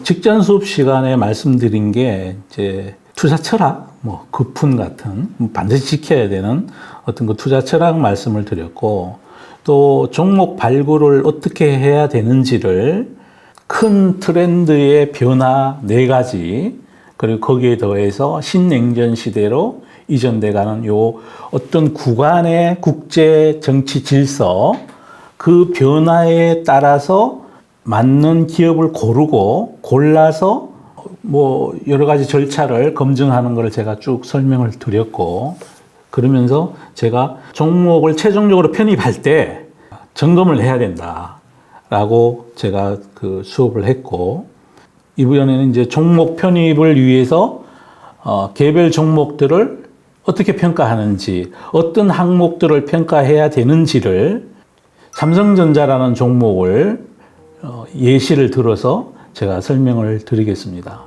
직전 수업 시간에 말씀드린 게 이제 투자 철학, 급품 같은 반드시 지켜야 되는 어떤 그 투자 철학 말씀을 드렸고, 또 종목 발굴을 어떻게 해야 되는지를 큰 트렌드의 변화 4가지, 그리고 거기에 더해서 신냉전 시대로 이전돼가는 요 어떤 구간의 국제 정치 질서, 그 변화에 따라서 맞는 기업을 고르고 골라서 여러 가지 절차를 검증하는 걸 제가 쭉 설명을 드렸고, 그러면서 제가 종목을 최종적으로 편입할 때 점검을 해야 된다라고 제가 그 수업을 했고, 이번에는 이제 종목 편입을 위해서 개별 종목들을 어떻게 평가하는지, 어떤 항목들을 평가해야 되는지를 삼성전자라는 종목을 예시를 들어서 제가 설명을 드리겠습니다.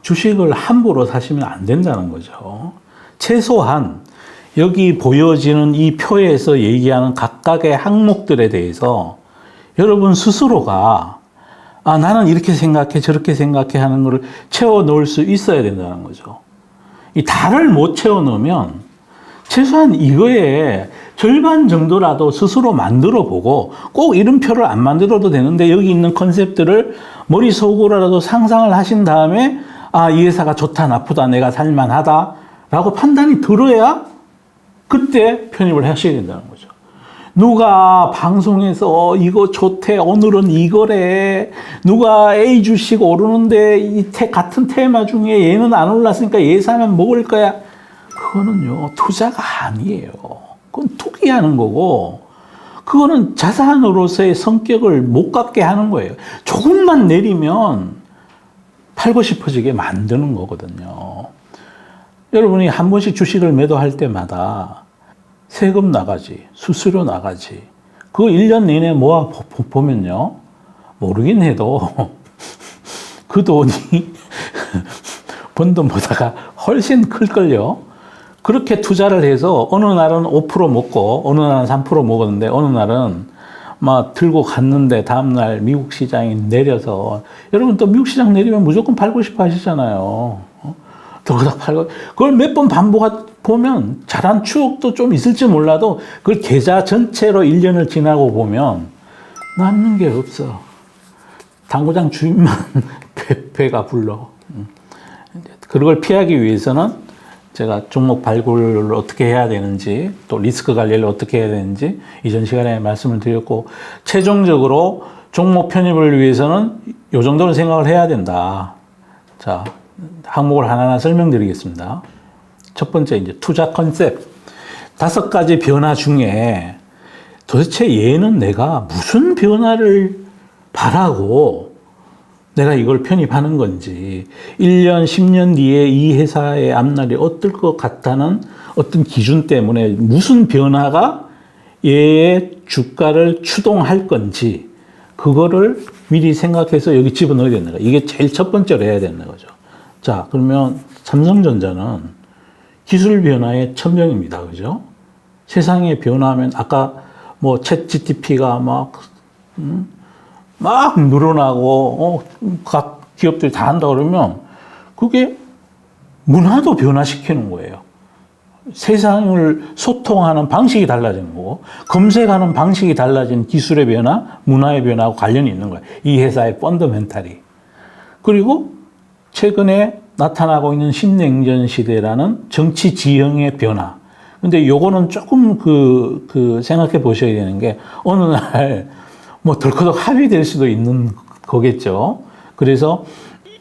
주식을 함부로 사시면 안 된다는 거죠. 최소한 여기 보여지는 이 표에서 얘기하는 각각의 항목들에 대해서 여러분 스스로가 나는 이렇게 생각해 저렇게 생각해 하는 것을 채워 넣을 수 있어야 된다는 거죠. 이 다를 못 채워 넣으면 최소한 이거에 절반 정도라도 스스로 만들어 보고, 꼭 이름표를 안 만들어도 되는데 여기 있는 컨셉들을 머릿속으로라도 상상을 하신 다음에 이 회사가 좋다 나쁘다 내가 살만하다 라고 판단이 들어야 그때 편입을 하셔야 된다는 거죠. 누가 방송에서 이거 좋대, 오늘은 이거래, 누가 A 주식 오르는데 같은 테마 중에 얘는 안 올랐으니까 얘 사면 먹을 거야, 그거는요 투자가 아니에요. 그건 투기하는 거고, 그거는 자산으로서의 성격을 못 갖게 하는 거예요. 조금만 내리면 팔고 싶어지게 만드는 거거든요. 여러분이 한 번씩 주식을 매도할 때마다 세금 나가지, 수수료 나가지, 그거 1년 내내 모아 보면요, 모르긴 해도 그 돈이 번 돈보다가 훨씬 클걸요. 그렇게 투자를 해서 어느 날은 5% 먹고 어느 날은 3% 먹었는데 어느 날은 막 들고 갔는데 다음날 미국 시장이 내려서, 여러분 또 미국 시장 내리면 무조건 팔고 싶어 하시잖아요. 더구나 팔고, 그걸 몇 번 반복하다 보면 잘한 추억도 좀 있을지 몰라도 그걸 계좌 전체로 1년을 지나고 보면 남는 게 없어. 당구장 주인만 배가 불러. 그걸 피하기 위해서는 제가 종목 발굴을 어떻게 해야 되는지, 또 리스크 관리를 어떻게 해야 되는지 이전 시간에 말씀을 드렸고, 최종적으로 종목 편입을 위해서는 이 정도는 생각을 해야 된다. 자, 항목을 하나하나 설명드리겠습니다. 첫 번째, 이제 투자 컨셉. 5가지 변화 중에 도대체 얘는 내가 무슨 변화를 바라고 내가 이걸 편입하는 건지, 1년, 10년 뒤에 이 회사의 앞날이 어떨 것 같다는 어떤 기준 때문에 무슨 변화가 얘의 주가를 추동할 건지, 그거를 미리 생각해서 여기 집어넣어야 된다. 이게 제일 첫 번째로 해야 되는 거죠. 자, 그러면 삼성전자는 기술 변화의 천명입니다. 그죠? 세상에 변화하면 아까 챗 GTP가 막 늘어나고, 각 기업들이 다 한다 그러면 그게 문화도 변화시키는 거예요. 세상을 소통하는 방식이 달라지는 거고, 검색하는 방식이 달라진 기술의 변화, 문화의 변화하고 관련이 있는 거예요. 이 회사의 펀더멘탈이. 그리고 최근에 나타나고 있는 신냉전 시대라는 정치 지형의 변화. 근데 요거는 조금 생각해 보셔야 되는 게, 어느 날 덜커덕 합의될 수도 있는 거겠죠. 그래서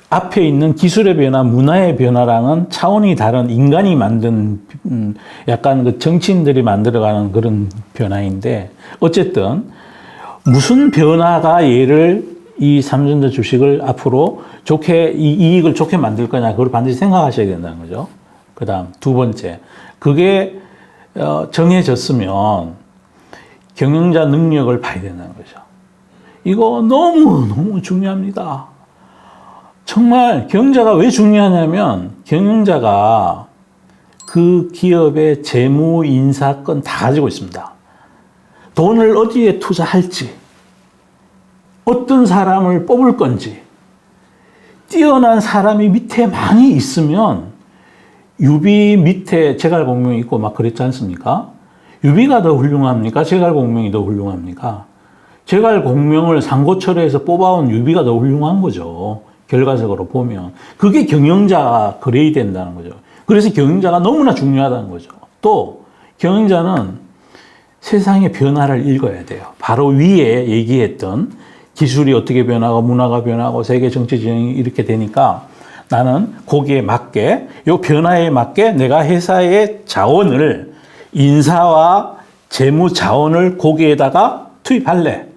앞에 있는 기술의 변화, 문화의 변화랑은 차원이 다른 인간이 만든 약간 그 정치인들이 만들어가는 그런 변화인데, 어쨌든 무슨 변화가 얘를, 이 삼성전자 주식을 앞으로 좋게, 이 이익을 좋게 만들 거냐, 그걸 반드시 생각하셔야 된다는 거죠. 그 다음 두 번째, 그게 정해졌으면 경영자 능력을 봐야 된다는 거죠. 이거 너무 중요합니다. 정말 경영자가 왜 중요하냐면, 경영자가 그 기업의 재무, 인사권 다 가지고 있습니다. 돈을 어디에 투자할지, 어떤 사람을 뽑을 건지, 뛰어난 사람이 밑에 많이 있으면 유비 밑에 제갈공명이 있고 막 그랬지 않습니까? 유비가 더 훌륭합니까? 제갈공명이 더 훌륭합니까? 제갈공명을 상고철회에서 뽑아온 유비가 더 훌륭한 거죠. 결과적으로 보면. 그게 경영자 그레이 된다는 거죠. 그래서 경영자가 너무나 중요하다는 거죠. 또 경영자는 세상의 변화를 읽어야 돼요. 바로 위에 얘기했던 기술이 어떻게 변하고 문화가 변하고 세계 정치 진영이 이렇게 되니까 나는 거기에 맞게 이 변화에 맞게 내가 회사의 자원을 인사와 재무 자원을 거기에다가 투입할래.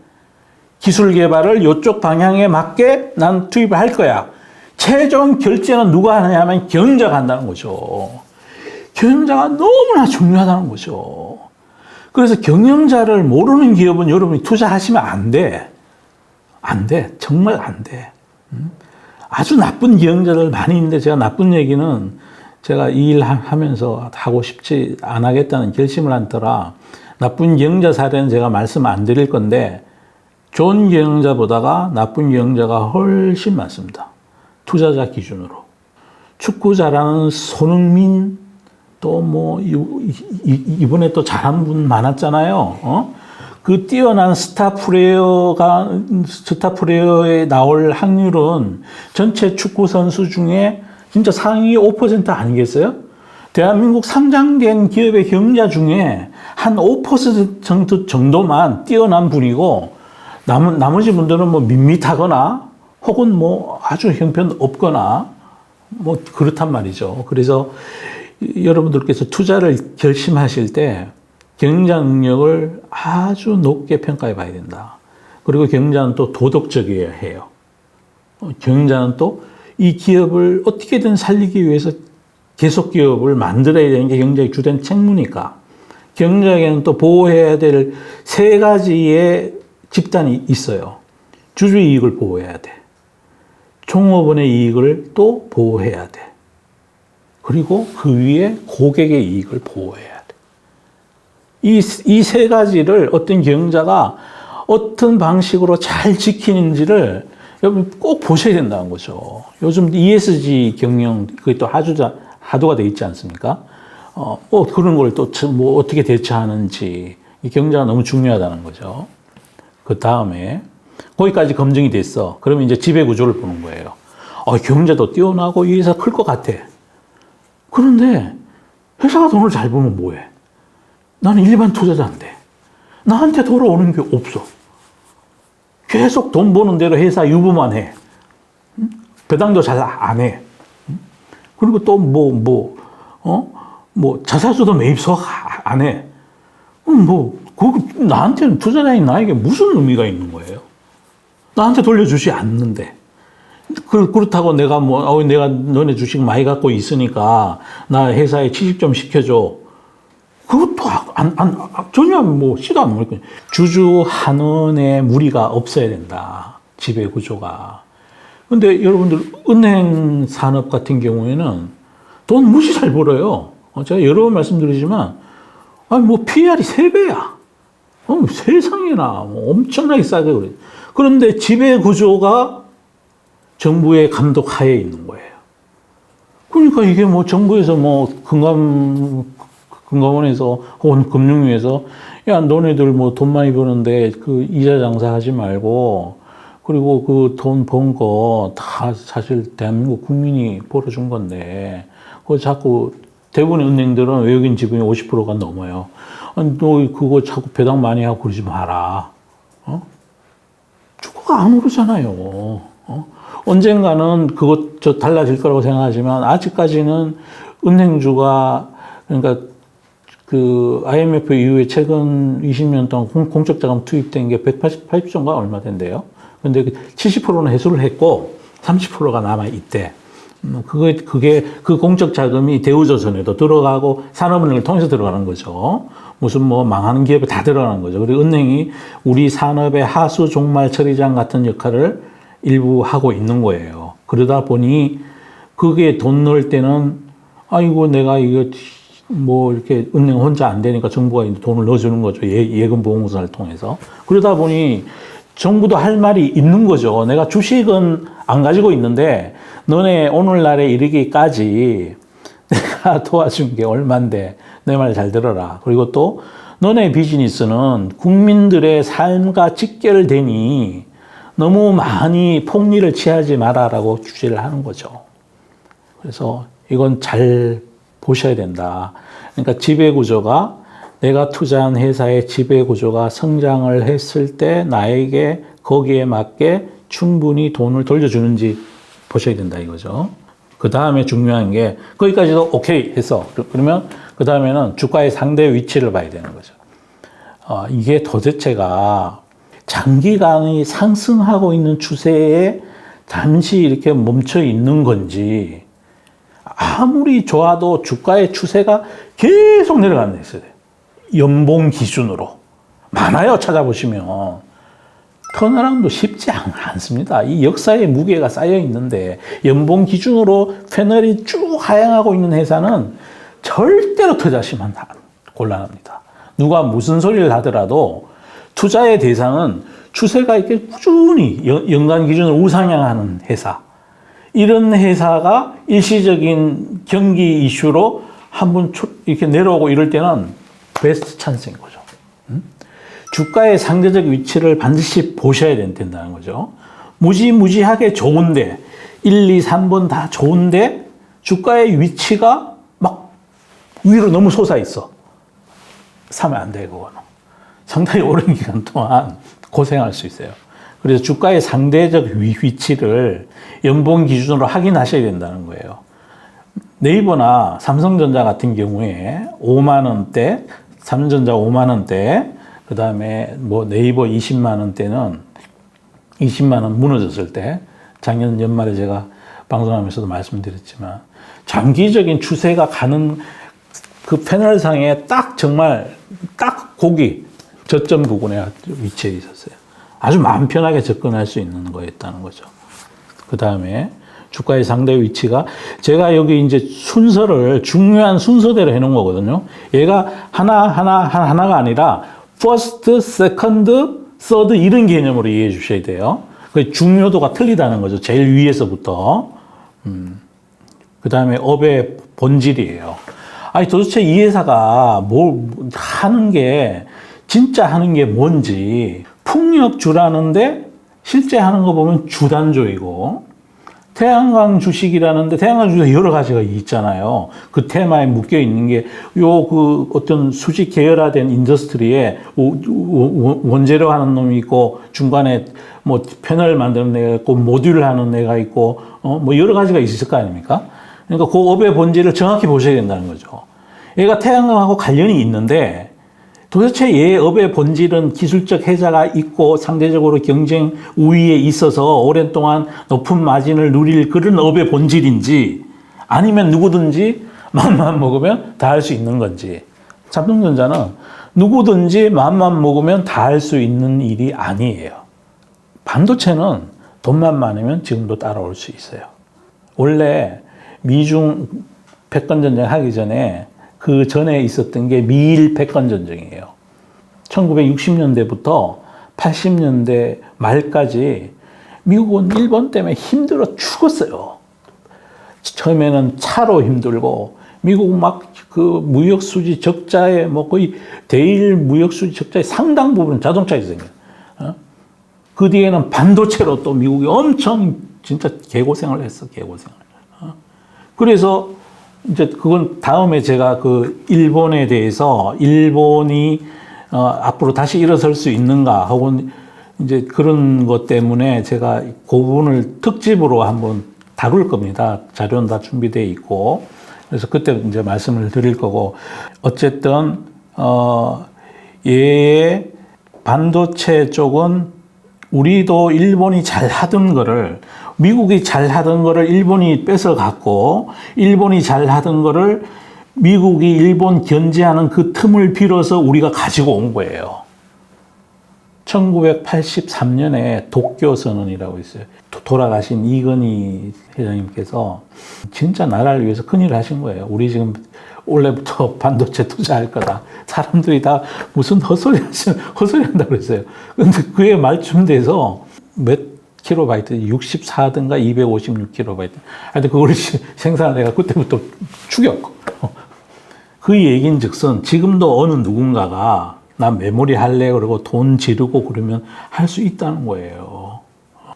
기술 개발을 이쪽 방향에 맞게 난 투입을 할 거야. 최종 결제는 누가 하느냐면 경영자가 한다는 거죠. 경영자가 너무나 중요하다는 거죠. 그래서 경영자를 모르는 기업은 여러분이 투자하시면 안 돼. 안 돼. 정말 안 돼. 아주 나쁜 경영자들 많이 있는데 제가 나쁜 얘기는 제가 이 일 하면서 하고 싶지 안 하겠다는 결심을 한 터라 나쁜 경영자 사례는 제가 말씀 안 드릴 건데 좋은 경영자보다가 나쁜 경영자가 훨씬 많습니다. 투자자 기준으로. 축구 잘하는 손흥민 또 뭐 이번에 또 잘하는 분 많았잖아요. 그 뛰어난 스타 플레이어에 나올 확률은 전체 축구 선수 중에 진짜 상위 5% 아니겠어요? 대한민국 상장된 기업의 경영자 중에 한 5% 정도만 뛰어난 분이고 나머지 분들은 뭐 밋밋하거나 혹은 뭐 아주 형편없거나 뭐 그렇단 말이죠. 그래서 여러분들께서 투자를 결심하실 때 경영자 능력을 아주 높게 평가해 봐야 된다. 그리고 경영자는 또 도덕적이어야 해요. 경영자는 또 이 기업을 어떻게든 살리기 위해서 계속 기업을 만들어야 되는 게 경영자의 주된 책무니까 경영자에게는 또 보호해야 될 세 가지의 집단이 있어요. 주주 이익을 보호해야 돼. 종업원의 이익을 또 보호해야 돼. 그리고 그 위에 고객의 이익을 보호해야 돼. 이 세 가지를 어떤 경영자가 어떤 방식으로 잘 지키는지를 여러분 꼭 보셔야 된다는 거죠. 요즘 ESG 경영, 그게 또 하도가 돼 있지 않습니까? 그런 걸 또 뭐 어떻게 대처하는지, 이 경영자가 너무 중요하다는 거죠. 그 다음에, 거기까지 검증이 됐어. 그러면 이제 지배 구조를 보는 거예요. 경영자도 뛰어나고 이 회사 클 것 같아. 그런데 회사가 돈을 잘 벌면 뭐해? 나는 일반 투자자인데 나한테 돌아오는 게 없어. 계속 돈 버는 대로 회사 유보만 해. 배당도 잘 안 해. 그리고 또 자사주도 매입소 안 해. 나한테는 투자자인 나에게 무슨 의미가 있는 거예요? 나한테 돌려주지 않는데. 그렇다고 내가 내가 너네 주식 많이 갖고 있으니까 나 회사에 취직 좀 시켜줘. 그것도 전혀 시도 안 먹을 거예요. 주주 한원의 무리가 없어야 된다. 지배 구조가. 근데 여러분들 은행 산업 같은 경우에는 돈 무지 잘 벌어요. 제가 여러 번 말씀드리지만 PR이 3배야. 세상에나 엄청나게 싸게 그래. 그런데 지배 구조가 정부의 감독 하에 있는 거예요. 그러니까 이게 정부에서 금감원에서 혹은 금융위에서 너네들 돈 많이 버는데 그 이자 장사하지 말고 그리고 그 돈 번 거 다 사실 대한민국 국민이 벌어준 건데 그거 자꾸 대부분의 은행들은 외국인 지분이 50%가 넘어요. 너 그거 자꾸 배당 많이 하고 그러지 마라. 주가가 안 오르잖아요. 언젠가는 그것 달라질 거라고 생각하지만 아직까지는 은행주가 그러니까 그 IMF 이후에 최근 20년 동안 공적 자금 투입된 게 180조인가 얼마 된대요. 근데 70%는 회수를 했고 30%가 남아 있대. 그게 그 공적 자금이 대우조선에도 들어가고 산업은행을 통해서 들어가는 거죠. 무슨 망하는 기업에 다 들어가는 거죠. 그리고 은행이 우리 산업의 하수 종말 처리장 같은 역할을 일부 하고 있는 거예요. 그러다 보니 그게 돈 넣을 때는 내가 이거 이렇게 은행 혼자 안 되니까 정부가 돈을 넣어주는 거죠. 예금 보험공사를 통해서. 그러다 보니 정부도 할 말이 있는 거죠. 내가 주식은 안 가지고 있는데 너네 오늘날에 이르기까지 내가 도와준 게 얼만데 내 말 잘 들어라. 그리고 또 너네 비즈니스는 국민들의 삶과 직결되니 너무 많이 폭리를 취하지 마라라고 주제를 하는 거죠. 그래서 이건 잘 보셔야 된다. 그러니까 지배구조가 내가 투자한 회사의 지배구조가 성장을 했을 때 나에게 거기에 맞게 충분히 돈을 돌려주는지 보셔야 된다 이거죠. 그 다음에 중요한 게 거기까지도 오케이 해서 그러면 그 다음에는 주가의 상대 위치를 봐야 되는 거죠. 이게 도대체가 장기간이 상승하고 있는 추세에 잠시 이렇게 멈춰 있는 건지 아무리 좋아도 주가의 추세가 계속 내려가는 데 있어요. 연봉 기준으로. 많아요, 찾아보시면. 턴어라운드 쉽지 않습니다. 이 역사의 무게가 쌓여 있는데 연봉 기준으로 패널이 쭉 하향하고 있는 회사는 절대로 투자하시면 곤란합니다. 누가 무슨 소리를 하더라도 투자의 대상은 추세가 이렇게 꾸준히 연간 기준으로 우상향하는 회사. 이런 회사가 일시적인 경기 이슈로 한번 이렇게 내려오고 이럴 때는 베스트 찬스인 거죠. 주가의 상대적 위치를 반드시 보셔야 된다는 거죠. 무지무지하게 좋은데 1, 2, 3번 다 좋은데 주가의 위치가 막 위로 너무 솟아 있어. 사면 안 돼, 그거는. 상당히 오랜 기간 동안 고생할 수 있어요. 그래서 주가의 상대적 위치를 연봉 기준으로 확인하셔야 된다는 거예요. 네이버나 삼성전자 같은 경우에 5만 원대, 삼성전자 5만 원대, 그 다음에 뭐 네이버 20만 원대는 20만 원 무너졌을 때 작년 연말에 제가 방송하면서도 말씀드렸지만 장기적인 추세가 가는 그 패널상에 딱 정말 딱 거기 저점 부근에 위치해 있었어요. 아주 마음 편하게 접근할 수 있는 거였다는 거죠. 그 다음에 주가의 상대 위치가 제가 여기 이제 순서를 중요한 순서대로 해놓은 거거든요. 얘가 하나가 아니라 first, second, third 이런 개념으로 이해해 주셔야 돼요. 그 중요도가 틀리다는 거죠. 제일 위에서부터. 그 다음에 업의 본질이에요. 아니 도대체 이 회사가 뭘 하는 게 진짜 하는 게 뭔지 풍력주라는데 실제 하는 거 보면 주단조이고 태양광 주식이라는데 태양광 주식에 여러 가지가 있잖아요. 그 테마에 묶여 있는 게 요 그 어떤 수직 계열화된 인더스트리에 원재료 하는 놈이 있고 중간에 뭐 패널 만드는 애가 있고 모듈 하는 애가 있고 뭐 여러 가지가 있을 거 아닙니까? 그러니까 그 업의 본질을 정확히 보셔야 된다는 거죠. 얘가 태양광하고 관련이 있는데 도대체 얘 업의 본질은 기술적 혜자가 있고 상대적으로 경쟁 우위에 있어서 오랜 동안 높은 마진을 누릴 그런 업의 본질인지 아니면 누구든지 마음만 먹으면 다 할 수 있는 건지. 삼성전자는 누구든지 마음만 먹으면 다 할 수 있는 일이 아니에요. 반도체는 돈만 많으면 지금도 따라올 수 있어요. 원래 미중 패권전쟁 하기 전에 그 전에 있었던 게 미일 패권전쟁이에요. 1960년대부터 80년대 말까지 미국은 일본 때문에 힘들어 죽었어요. 처음에는 차로 힘들고 미국 막 그 무역 수지 적자에 뭐 거의 대일 무역 수지 적자의 상당 부분은 자동차에서 생겨요. 그 뒤에는 반도체로 또 미국이 엄청 진짜 개고생을 했어, 개고생을. 그래서 이제 그건 다음에 제가 그 일본에 대해서 일본이 앞으로 다시 일어설 수 있는가 혹은 이제 그런 것 때문에 제가 그 부분을 특집으로 한번 다룰 겁니다. 자료는 다 준비되어 있고. 그래서 그때 이제 말씀을 드릴 거고. 어쨌든, 얘의 반도체 쪽은 우리도 일본이 잘 하던 거를 미국이 잘 하던 거를 일본이 뺏어갔고 일본이 잘 하던 거를 미국이 일본 견제하는 그 틈을 빌어서 우리가 가지고 온 거예요. 1983년에 도쿄 선언이라고 있어요. 돌아가신 이건희 회장님께서 진짜 나라를 위해서 큰일을 하신 거예요. 우리 지금 원래부터 반도체 투자할 거다. 사람들이 다 무슨 헛소리 한다고 그랬어요. 근데 그에 맞춤돼서 몇 킬로바이트, 64든가 256킬로바이트. 하여튼 그걸 생산을 내가 그때부터 죽였고. 그 얘기인 즉슨 지금도 어느 누군가가 나 메모리 할래 그러고 돈 지르고 그러면 할 수 있다는 거예요.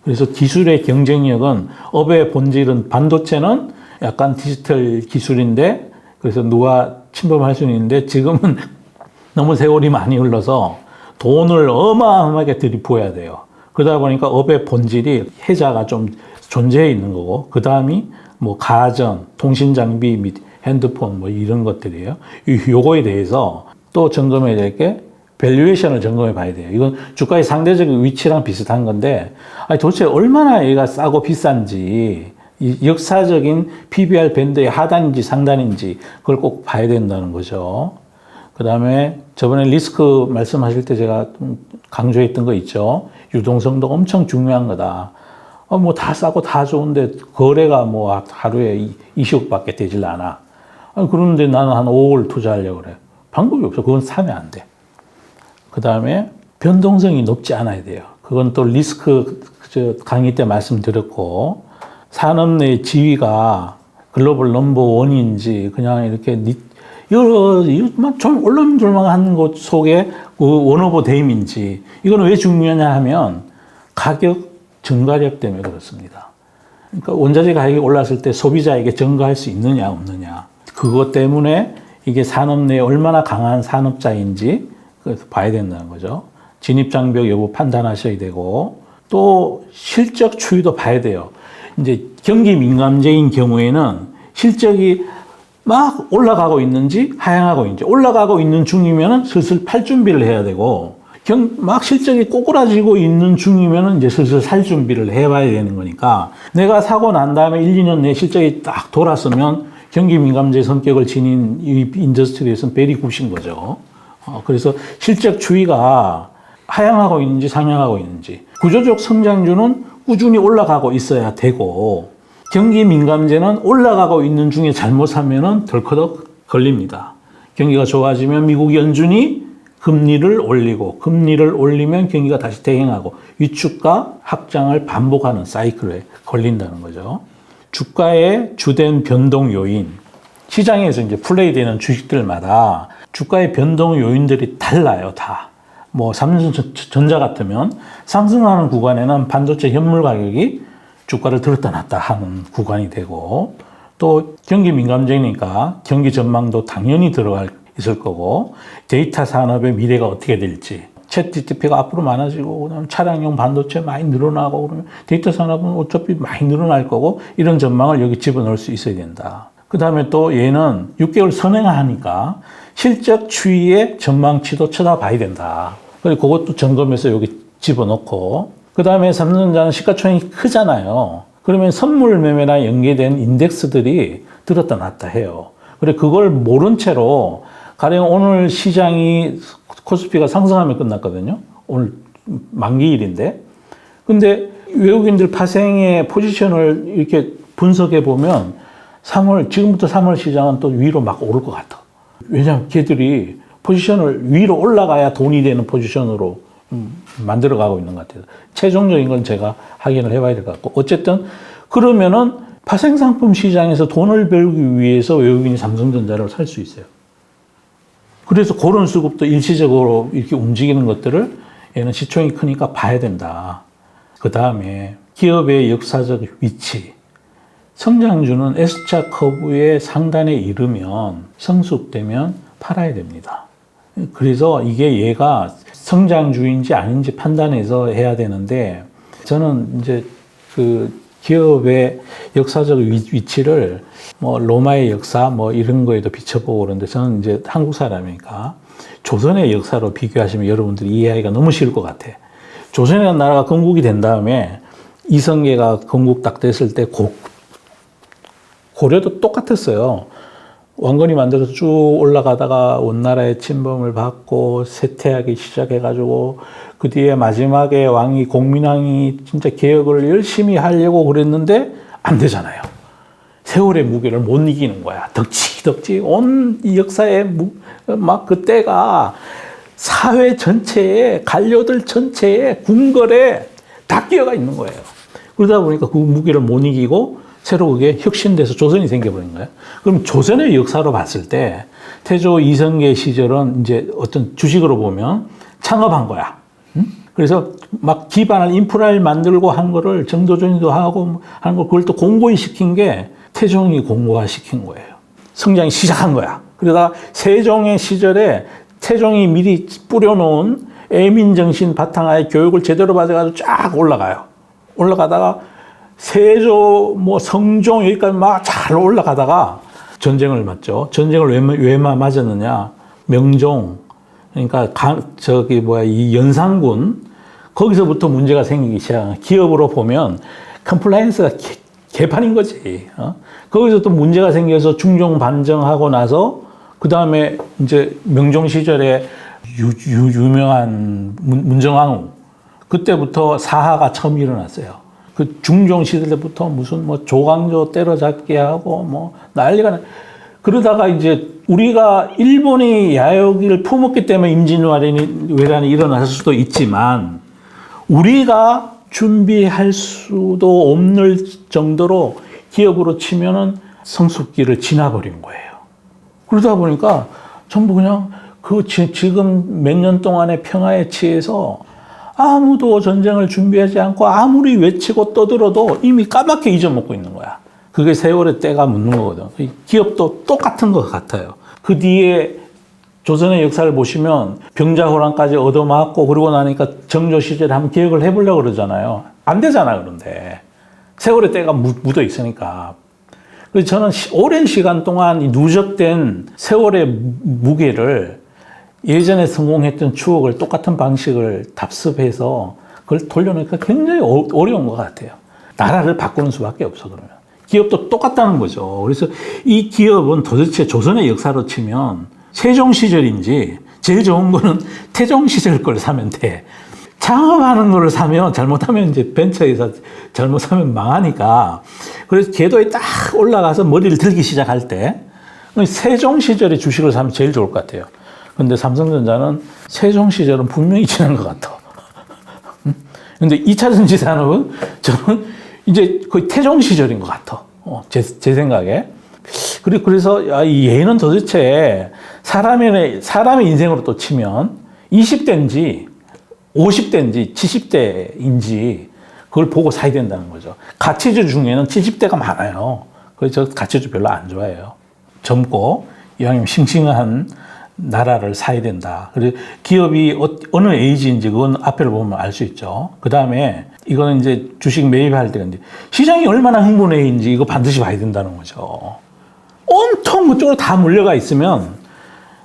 그래서 기술의 경쟁력은 업의 본질은 반도체는 약간 디지털 기술인데 그래서 누가 침범할 수는 있는데 지금은 너무 세월이 많이 흘러서 돈을 어마어마하게 들이부어야 돼요. 그러다 보니까 업의 본질이 해자가 좀 존재해 있는 거고 그 다음이 뭐 가전, 통신 장비 및 핸드폰 뭐 이런 것들이에요. 요거에 대해서 또 점검해야 될 게 밸류에이션을 점검해 봐야 돼요. 이건 주가의 상대적 위치랑 비슷한 건데 아니 도대체 얼마나 얘가 싸고 비싼지 이 역사적인 PBR 밴드의 하단인지 상단인지 그걸 꼭 봐야 된다는 거죠. 그 다음에 저번에 리스크 말씀하실 때 제가 강조했던 거 있죠. 유동성도 엄청 중요한 거다. 뭐 다 싸고 다 좋은데 거래가 뭐 하루에 20억밖에 되질 않아. 그런데 나는 한 5억을 투자하려고 그래. 방법이 없어. 그건 사면 안 돼. 그 다음에 변동성이 높지 않아야 돼요. 그건 또 리스크 강의 때 말씀드렸고 산업 내 지위가 글로벌 넘버 원인지 그냥 이렇게 여러 좀 올라졸망하는 곳 속에 원 오브 데임인지 이거는 왜 중요하냐 하면 가격 증가력 때문에 그렇습니다. 그러니까 원자재 가격이 올랐을 때 소비자에게 증가할 수 있느냐 없느냐 그것 때문에 이게 산업 내에 얼마나 강한 산업자인지 봐야 된다는 거죠. 진입장벽 여부 판단하셔야 되고 또 실적 추이도 봐야 돼요. 이제 경기 민감제인 경우에는 실적이 막 올라가고 있는지 하향하고 있는지 올라가고 있는 중이면은 슬슬 팔 준비를 해야 되고 막 실적이 꼬꾸라지고 있는 중이면은 이제 슬슬 살 준비를 해봐야 되는 거니까 내가 사고 난 다음에 1, 2년 내에 실적이 딱 돌았으면 경기 민감제 성격을 지닌 이 인더스트리에서는 베리 굿인 거죠. 그래서 실적 추이가 하향하고 있는지 상향하고 있는지 구조적 성장주는 꾸준히 올라가고 있어야 되고 경기 민감제는 올라가고 있는 중에 잘못하면은 덜커덕 걸립니다. 경기가 좋아지면 미국 연준이 금리를 올리고 금리를 올리면 경기가 다시 대행하고 위축과 확장을 반복하는 사이클에 걸린다는 거죠. 주가의 주된 변동 요인 시장에서 이제 플레이되는 주식들마다 주가의 변동 요인들이 달라요, 다. 뭐 삼성전자 같으면 상승하는 구간에는 반도체 현물 가격이 주가를 들었다 놨다 하는 구간이 되고 또 경기 민감제니까 경기 전망도 당연히 있을 거고 데이터 산업의 미래가 어떻게 될지 챗 GTP가 앞으로 많아지고 그다음에 차량용 반도체 많이 늘어나고 그러면 데이터 산업은 어차피 많이 늘어날 거고 이런 전망을 여기 집어넣을 수 있어야 된다. 그 다음에 또 얘는 6개월 선행하니까 실적 추이의 전망치도 쳐다봐야 된다. 그리고 그것도 점검해서 여기 집어넣고 그 다음에 삼성전자는 시가총액이 크잖아요. 그러면 선물 매매나 연계된 인덱스들이 들었다 놨다 해요. 그래 그걸 모른 채로 가령 오늘 시장이 코스피가 상승하면 끝났거든요. 오늘 만기일인데. 근데 외국인들 파생의 포지션을 이렇게 분석해 보면 지금부터 3월 시장은 또 위로 막 오를 것 같아. 왜냐하면 걔들이 포지션을 위로 올라가야 돈이 되는 포지션으로 만들어 가고 있는 것 같아요. 최종적인 건 제가 확인을 해봐야 될 것 같고. 어쨌든 그러면은 파생상품 시장에서 돈을 벌기 위해서 외국인이 삼성전자를 살 수 있어요. 그래서 그런 수급도 일시적으로 이렇게 움직이는 것들을 얘는 시총이 크니까 봐야 된다. 그 다음에 기업의 역사적 위치. 성장주는 S자 커브의 상단에 이르면 성숙되면 팔아야 됩니다. 그래서 이게 얘가 성장주인지 아닌지 판단해서 해야 되는데 저는 이제 그 기업의 역사적 위치를 뭐 로마의 역사 뭐 이런 거에도 비춰보고 그러는데 저는 이제 한국 사람이니까 조선의 역사로 비교하시면 여러분들이 이해하기가 너무 쉬울 것 같아. 조선이라는 나라가 건국이 된 다음에 이성계가 건국 딱 됐을 때 고려도 똑같았어요. 왕건이 만들어서 쭉 올라가다가 원나라의 침범을 받고 쇠퇴하기 시작해가지고 그 뒤에 마지막에 공민왕이 진짜 개혁을 열심히 하려고 그랬는데 안 되잖아요. 세월의 무게를 못 이기는 거야. 덕지 온 이 역사의 막 그 때가 사회 전체에, 관료들 전체에, 궁궐에 다 끼어가 있는 거예요. 그러다 보니까 그 무게를 못 이기고 새로 그게 혁신돼서 조선이 생겨버린 거예요. 그럼 조선의 역사로 봤을 때 태조 이성계 시절은 이제 어떤 주식으로 보면 창업한 거야. 그래서 막 기반을 인프라를 만들고 한 거를 정도전이도 하고 하는 거 그걸 또 공고히 시킨 게 태종이 공고화 시킨 거예요. 성장이 시작한 거야. 그러다가 세종의 시절에 태종이 미리 뿌려놓은 애민정신 바탕하에 교육을 제대로 받아가지고 쫙 올라가요. 올라가다가 세조, 뭐 성종 여기까지 막 잘 올라가다가 전쟁을 맞죠. 전쟁을 왜 맞았느냐? 명종, 그러니까 이 연산군 거기서부터 문제가 생기기 시작한. 기업으로 보면 컴플라이언스가 개판인 거지. 거기서 또 문제가 생겨서 중종 반정하고 나서 그 다음에 이제 명종 시절에 유명한 문정왕후 그때부터 사하가 처음 일어났어요. 그 중종 시대 때부터 무슨 뭐 조광조 때려잡기 하고 뭐 난리가 그러다가 이제 우리가 일본이 야욕을 품었기 때문에 임진왜란이 일어났을 수도 있지만 우리가 준비할 수도 없는 정도로 기업으로 치면은 성숙기를 지나버린 거예요. 그러다 보니까 전부 그냥 지금 몇 년 동안의 평화에 취해서 아무도 전쟁을 준비하지 않고 아무리 외치고 떠들어도 이미 까맣게 잊어먹고 있는 거야. 그게 세월의 때가 묻는 거거든. 기업도 똑같은 것 같아요. 그 뒤에 조선의 역사를 보시면 병자호란까지 얻어맞고 그러고 나니까 정조 시절에 한번 기억을 해보려고 그러잖아요. 안 되잖아, 그런데. 세월의 때가 묻어 있으니까. 그래서 저는 오랜 시간 동안 이 누적된 세월의 무게를 예전에 성공했던 추억을 똑같은 방식을 답습해서 그걸 돌려놓으니까 굉장히 어려운 것 같아요. 나라를 바꾸는 수밖에 없어, 그러면. 기업도 똑같다는 거죠. 그래서 이 기업은 도대체 조선의 역사로 치면 세종 시절인지 제일 좋은 거는 태종 시절 걸 사면 돼. 창업하는 거를 사면 잘못하면 이제 벤처에서 잘못하면 망하니까. 그래서 궤도에 딱 올라가서 머리를 들기 시작할 때 세종 시절의 주식을 사면 제일 좋을 것 같아요. 근데 삼성전자는 세종 시절은 분명히 지난 것 같아. 근데 2차 전지 산업은 저는 이제 거의 태종 시절인 것 같아. 제 생각에. 그래서 얘는 도대체 사람의 인생으로 또 치면 20대인지 50대인지 70대인지 그걸 보고 사야 된다는 거죠. 가치주 중에는 70대가 많아요. 그래서 저 가치주 별로 안 좋아해요. 젊고 이왕이면 싱싱한 나라를 사야 된다. 그리고 기업이 어느 에이지인지 그건 앞에를 보면 알 수 있죠. 그 다음에 이거는 이제 주식 매입할 때가 이제 시장이 얼마나 흥분해인지 이거 반드시 봐야 된다는 거죠. 온통 그쪽으로 다 몰려가 있으면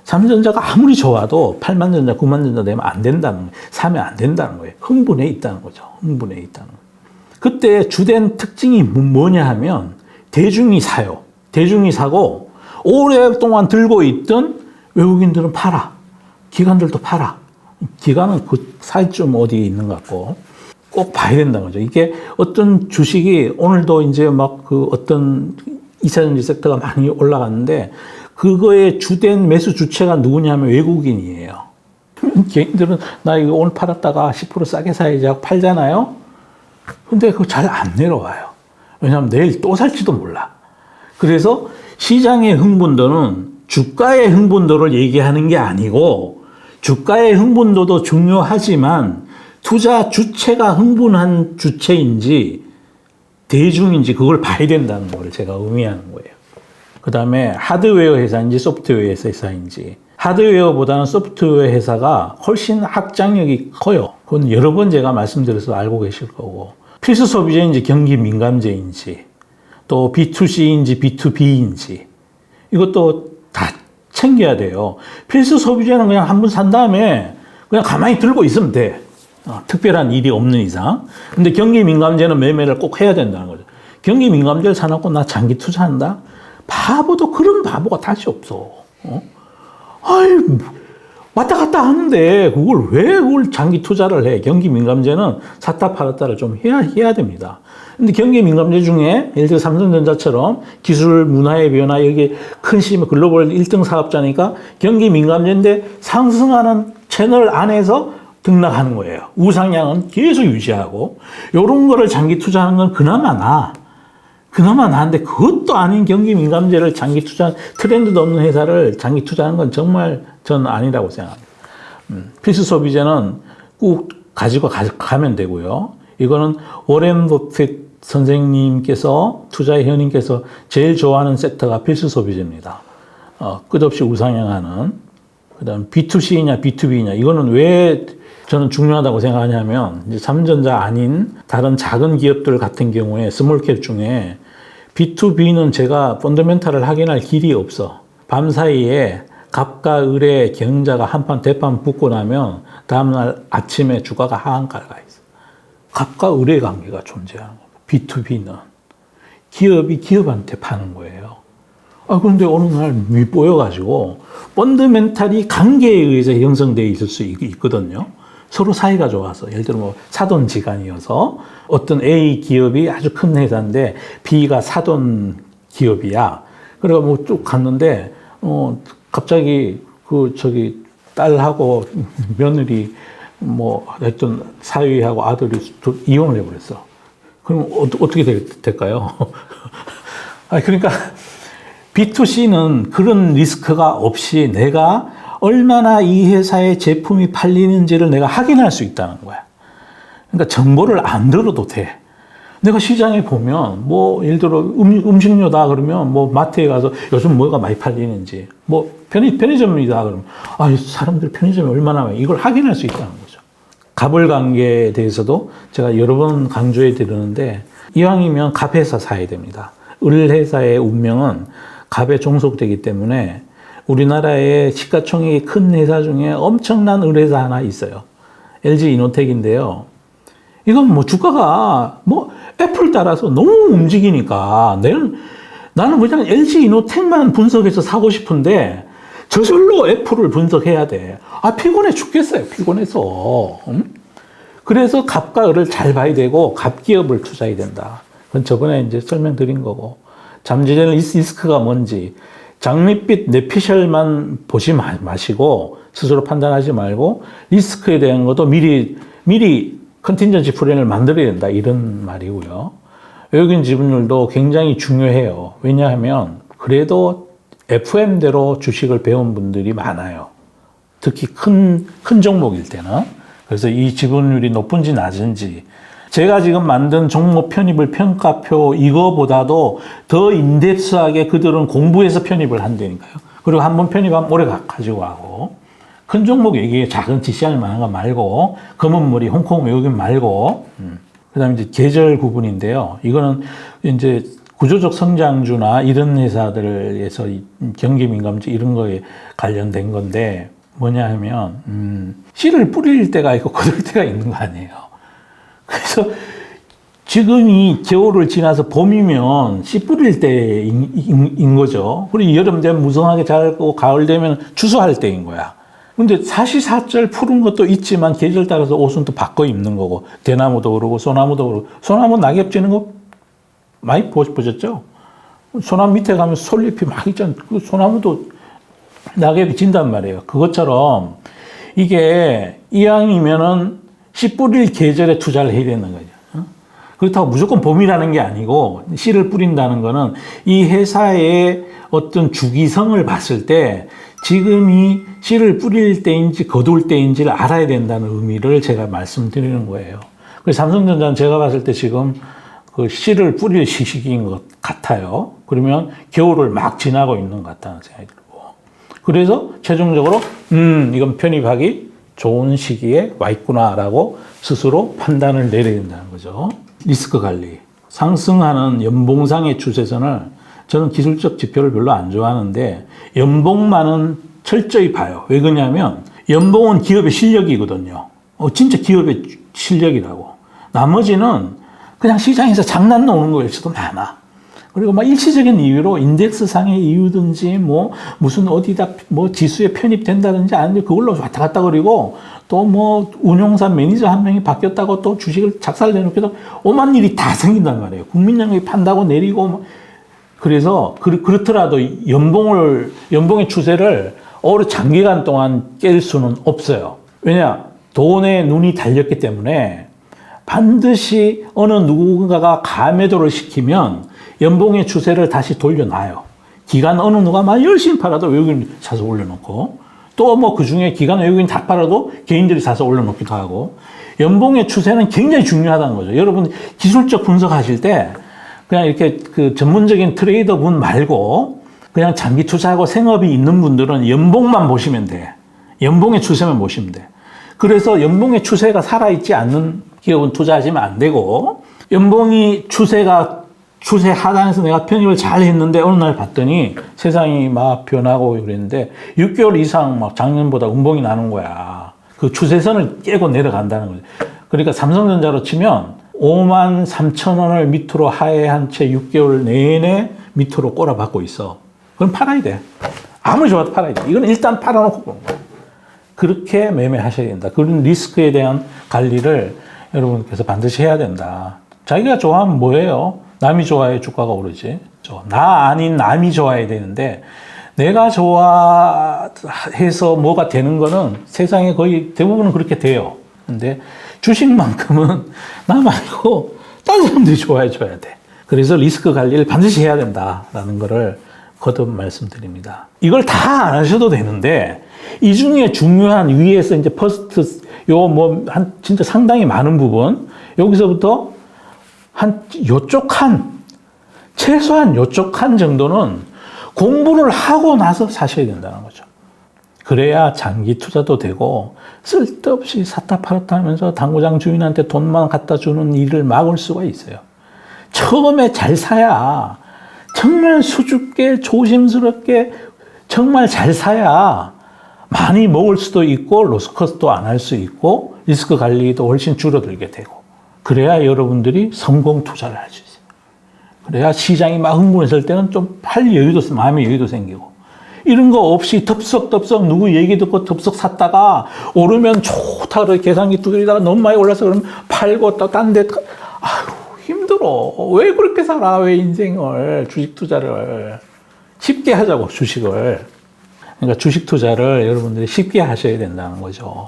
삼성전자가 아무리 좋아도 8만 전자, 9만 전자 되면 안 된다는 거예요. 사면 안 된다는 거예요. 흥분해 있다는 거죠. 흥분해 있다는 거예요. 그때 주된 특징이 뭐냐 하면 대중이 사요. 대중이 사고 오랫동안 들고 있던 외국인들은 팔아. 기관들도 팔아. 기관은 그 사이점 어디에 있는 것 같고 꼭 봐야 된다는 거죠. 이게 어떤 주식이 오늘도 이제 막 그 어떤 2차전지 섹터가 많이 올라갔는데 그거의 주된 매수 주체가 누구냐면 외국인이에요. 개인들은 나 이거 오늘 팔았다가 10% 싸게 사야지 하고 팔잖아요. 근데 그거 잘 안 내려와요. 왜냐하면 내일 또 살지도 몰라. 그래서 시장의 흥분도는 주가의 흥분도를 얘기하는 게 아니고 주가의 흥분도도 중요하지만 투자 주체가 흥분한 주체인지 대중인지 그걸 봐야 된다는 걸 제가 의미하는 거예요. 그 다음에 하드웨어 회사인지 소프트웨어 회사인지 하드웨어보다는 소프트웨어 회사가 훨씬 확장력이 커요. 그건 여러 번 제가 말씀드려서 알고 계실 거고 필수 소비재인지 경기 민감재인지 또 B2C인지 B2B인지 이것도 다 챙겨야 돼요. 필수 소비재는 그냥 한 번 산 다음에 그냥 가만히 들고 있으면 돼. 특별한 일이 없는 이상. 근데 경기 민감재는 매매를 꼭 해야 된다는 거죠. 경기 민감재를 사놓고 나 장기 투자한다? 바보도 그런 바보가 다시 없어. 왔다 갔다 하는데 그걸 왜 그걸 장기 투자를 해? 경기 민감재는 샀다 팔았다를 좀 해야 됩니다. 근데 경기 민감주 중에 예를 들어 삼성전자처럼 기술 문화의 변화, 여기 큰 시임 글로벌 1등 사업자니까 경기 민감주인데 상승하는 채널 안에서 등락하는 거예요. 우상향은 계속 유지하고, 요런 거를 장기 투자하는 건 그나마 나은데 그것도 아닌 경기 민감제를 장기 투자, 트렌드도 없는 회사를 장기 투자하는 건 정말 저는 아니라고 생각합니다. 필수 소비재는 꼭 가지고 가면 되고요. 이거는 워렌 버핏 선생님께서, 투자의 현님께서 제일 좋아하는 섹터가 필수 소비재입니다. 끝없이 우상향하는. 그 다음 B2C냐 B2B냐, 이거는 왜 저는 중요하다고 생각하냐면, 이제 삼전자 아닌 다른 작은 기업들 같은 경우에 스몰캡 중에 B2B는 제가 펀더멘탈을 확인할 길이 없어. 밤 사이에 갑과 을의 경자가 한판 대판 붙고 나면 다음날 아침에 주가가 하한가가 있어. 갑과 을의 관계가 존재하는 거예요. B2B는 기업이 기업한테 파는 거예요. 그런데 어느 날 밉보여가지고 펀더멘탈이 관계에 의해서 형성되어 있을 수 있거든요. 서로 사이가 좋아서, 예를 들어 뭐 사돈지간이어서 어떤 A 기업이 아주 큰 회사인데 B가 사돈 기업이야. 그래가 뭐 쭉 갔는데 갑자기 딸하고 며느리 뭐 하여튼 사위하고 아들이 이혼을 해버렸어. 그럼 어떻게 될까요? 그러니까 B2C는 그런 리스크가 없이 내가 얼마나 이 회사의 제품이 팔리는지를 내가 확인할 수 있다는 거야. 그러니까 정보를 안 들어도 돼. 내가 시장에 보면 뭐 예를 들어 음식료다 그러면 뭐 마트에 가서 요즘 뭐가 많이 팔리는지, 뭐 편의점이다 그러면 사람들 편의점이 얼마나 많이, 이걸 확인할 수 있다는 거죠. 갑을 관계에 대해서도 제가 여러 번 강조해 드리는데, 이왕이면 갑회사 사야 됩니다. 을회사의 운명은 갑에 종속되기 때문에 우리나라의 시가총액이 큰 회사 중에 엄청난 을회사 하나 있어요. LG 이노텍인데요. 이건 뭐 주가가 뭐 애플 따라서 너무 움직이니까 나는 그냥 LG 이노텍만 분석해서 사고 싶은데 저절로 애플을 분석해야 돼. 피곤해 죽겠어요. 피곤해서. 그래서 갑과 을을 잘 봐야 되고 갑기업을 투자해야 된다. 그건 저번에 이제 설명드린 거고, 잠재적 리스크가 뭔지 장밋빛 뇌피셜만 보지 마시고 스스로 판단하지 말고 리스크에 대한 것도 미리 컨틴전시 플랜을 만들어야 된다, 이런 말이고요. 외국인 지분율도 굉장히 중요해요. 왜냐하면 그래도 FM대로 주식을 배운 분들이 많아요. 특히 큰 종목일 때는. 그래서 이 지분율이 높은지 낮은지, 제가 지금 만든 종목 편입을 평가표 이거보다도 더 인덱스하게 그들은 공부해서 편입을 한다니까요. 그리고 한번 편입하면 오래 가지고 가고, 큰 종목 얘기해. 작은 GCR 만한 거 말고, 검은 머리 홍콩 외국인 말고. 그 다음에 이제 계절 구분인데요. 이거는 이제 구조적 성장주나 이런 회사들에서 경기 민감주 이런 거에 관련된 건데, 뭐냐 하면 씨를 뿌릴 때가 있고 거둘 때가 있는 거 아니에요. 그래서 지금이 겨울을 지나서 봄이면 씨 뿌릴 때인 거죠. 그리고 여름 되면 무성하게 자라고 가을 되면 추수할 때인 거야. 근데 사시사철 푸른 것도 있지만 계절 따라서 옷은 또 바꿔 입는 거고, 대나무도 그러고 소나무도 그러고. 소나무 낙엽 지는 거 많이 보셨죠? 소나무 밑에 가면 솔잎이 막 있잖아요. 그 소나무도 낙엽이 진단 말이에요. 그것처럼 이게 이왕이면은 씨 뿌릴 계절에 투자를 해야 되는 거죠. 그렇다고 무조건 봄이라는 게 아니고, 씨를 뿌린다는 거는 이 회사의 어떤 주기성을 봤을 때 지금이 씨를 뿌릴 때인지 거둘 때인지를 알아야 된다는 의미를 제가 말씀드리는 거예요. 그래서 삼성전자는 제가 봤을 때 지금 그 씨를 뿌릴 시기인 것 같아요. 그러면 겨울을 막 지나고 있는 것 같다는 생각이 들고. 그래서 최종적으로 이건 편입하기 좋은 시기에 와 있구나라고 스스로 판단을 내려야 된다는 거죠. 리스크 관리. 상승하는 연봉상의 추세선을, 저는 기술적 지표를 별로 안 좋아하는데 연봉만은 철저히 봐요. 왜 그러냐면 연봉은 기업의 실력이거든요. 진짜 기업의 실력이라고. 나머지는 그냥 시장에서 장난 놓는 거일 수도 많아. 그리고 막 일시적인 이유로 인덱스상의 이유든지 뭐 무슨 어디다 뭐 지수에 편입된다든지 아니면 그걸로 왔다 갔다 그리고 또 뭐 운용사 매니저 한 명이 바뀌었다고 또 주식을 작살내놓기도 오만 일이 다 생긴단 말이에요. 국민연금이 판다고 내리고 뭐. 그래서 그렇더라도 연봉의 추세를 오래 장기간 동안 깰 수는 없어요. 왜냐? 돈에 눈이 달렸기 때문에 반드시 어느 누군가가 가매도를 시키면 연봉의 추세를 다시 돌려놔요. 기관 어느 누가 막 열심히 팔아도 외국인 사서 올려놓고 또 뭐 그 중에 기관 외국인 다 팔아도 개인들이 사서 올려놓기도 하고 연봉의 추세는 굉장히 중요하다는 거죠. 여러분 기술적 분석하실 때 그냥 이렇게 그 전문적인 트레이더 분 말고 그냥 장기 투자하고 생업이 있는 분들은 연봉만 보시면 돼. 연봉의 추세만 보시면 돼. 그래서 연봉의 추세가 살아있지 않는 기업은 투자하시면 안 되고 연봉이 추세 하단에서 내가 편입을 잘 했는데 어느 날 봤더니 세상이 막 변하고 그랬는데 6개월 이상 막 작년보다 음봉이 나는 거야. 그 추세선을 깨고 내려간다는 거죠. 그러니까 삼성전자로 치면 5만 3천 원을 밑으로 하회한 채 6개월 내내 밑으로 꼬라박고 있어. 그럼 팔아야 돼. 아무리 좋아도 팔아야 돼. 이건 일단 팔아놓고 보는 거야. 그렇게 매매하셔야 된다. 그런 리스크에 대한 관리를 여러분께서 반드시 해야 된다. 자기가 좋아하면 뭐예요? 남이 좋아야 주가가 오르지. 나 아닌 남이 좋아야 되는데 내가 좋아해서 뭐가 되는 거는 세상에 거의 대부분은 그렇게 돼요. 근데 주식만큼은 나 말고 다른 사람들이 좋아해줘야 돼. 그래서 리스크 관리를 반드시 해야 된다라는 거를 거듭 말씀드립니다. 이걸 다 안 하셔도 되는데 이 중에 중요한 위에서 이제 퍼스트 진짜 상당히 많은 부분 여기서부터 최소한 요쪽 한 정도는 공부를 하고 나서 사셔야 된다는 거죠. 그래야 장기 투자도 되고 쓸데없이 샀다 팔았다 하면서 당구장 주인한테 돈만 갖다 주는 일을 막을 수가 있어요. 처음에 잘 사야 정말 수줍게 조심스럽게 정말 잘 사야 많이 먹을 수도 있고 로스커스도 안 할 수 있고 리스크 관리도 훨씬 줄어들게 되고 그래야 여러분들이 성공 투자를 할 수 있어요. 그래야 시장이 막 흥분했을 때는 좀 팔 여유도 마음의 여유도 생기고 이런 거 없이 덥석덥석 누구 얘기 듣고 덥석 샀다가 오르면 좋다 그래 계산기 두드리다가 너무 많이 올라서 그러면 팔고 또 딴 데 아유 힘들어. 왜 그렇게 살아? 왜 인생을 주식 투자를 쉽게 하자고 주식을. 그러니까 주식 투자를 여러분들이 쉽게 하셔야 된다는 거죠.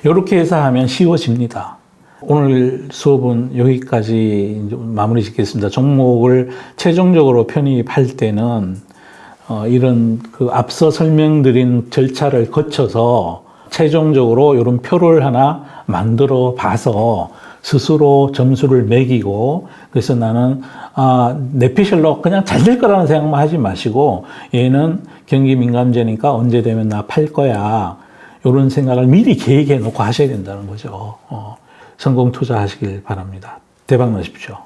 이렇게 해서 하면 쉬워집니다. 오늘 수업은 여기까지 마무리 짓겠습니다. 종목을 최종적으로 편입할 때는 이런 그 앞서 설명드린 절차를 거쳐서 최종적으로 이런 표를 하나 만들어 봐서 스스로 점수를 매기고 그래서 나는 내피셜로 그냥 잘 될 거라는 생각만 하지 마시고 얘는 경기 민감제니까 언제 되면 나 팔 거야 이런 생각을 미리 계획해 놓고 하셔야 된다는 거죠. 성공 투자하시길 바랍니다. 대박 나십시오.